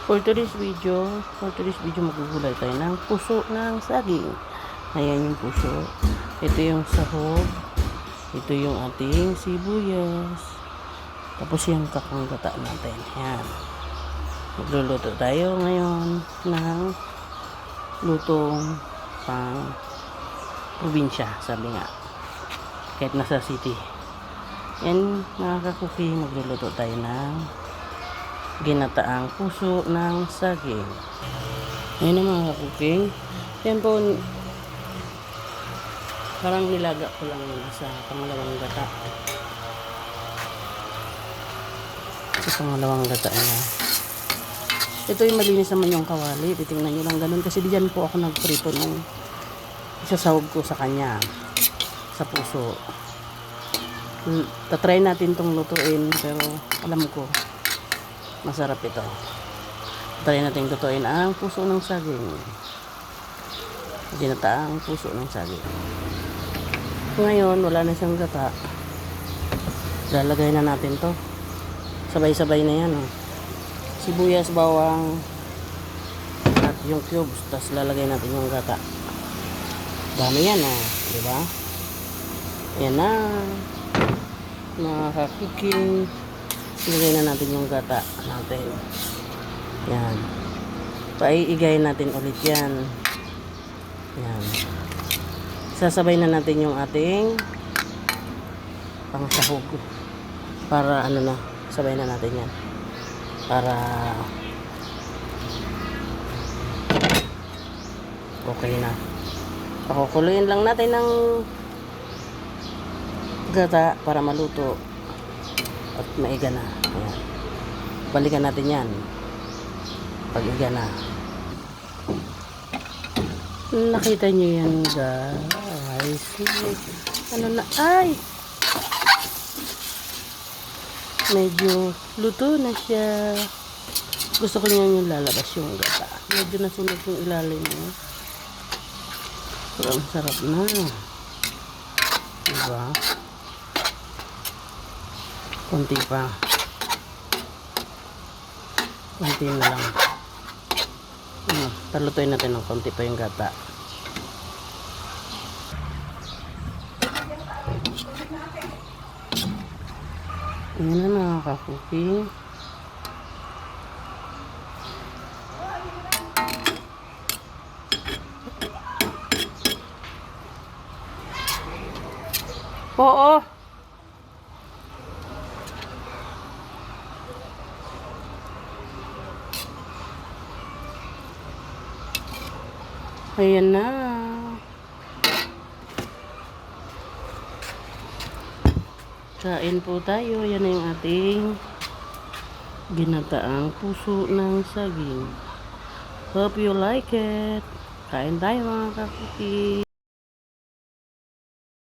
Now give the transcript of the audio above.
For today's video magugulay tayo ng puso ng saging. Ayan yung puso. Ito yung sahog. Ito yung ating sibuyas. Tapos yung kakang gata natin. Ayan. Magluluto tayo ngayon ng lutong pang probinsya, sabi nga. Kahit nasa city. Yan, mga kakuki, magluluto tayo ng ginataang puso ng saging. Ayan na mga kakuking. Yan po, parang nilaga ko lang yun sa pangalawang gata. Sa pangalawang gata niya. Ito yung malinis naman yung kawali. Titingnan nyo lang ganun. Kasi diyan po ako nagprito nung isasahog ko sa kanya. Sa puso. Tatry natin tong lutuin. Pero alam ko masarap ito. Try natin lutuin ang puso ng saging. Ginataang puso ng saging. Ngayon, wala na siyang gata. Lalagay na natin to. Sabay-sabay na yan. Oh. Sibuyas, bawang, at yung cubes. Tapos lalagay natin yung gata. Dami yan. Oh. Diba? Yan na. Mga kakuking. Ilagay na natin yung gata natin. Yan. Paiigay natin ulit yan. Yan. Sasabay na natin yung ating pangsahog. Para ano na, sabay na natin yan. Para okay na. Pakukuluin lang natin ng gata para maluto. At maiga na. Ayan. Balikan natin yan. Pag-iga na. Nakita nyo yan, guys. Ano na? Ay! Medyo luto na siya. Gusto ko niyan yung lalabas yung gata. Medyo nasunog yung ilalim mo. Pero ang sarap na. Diba? Kunti pa. Kunti na lang. Talutuin natin ng kunti pa yung gata. Ayan na mga kakuking. Oo. Ayan na. Kain po tayo. Yan na yung ating ginataang puso ng saging. Hope you like it. Kain tayo mga kakuki.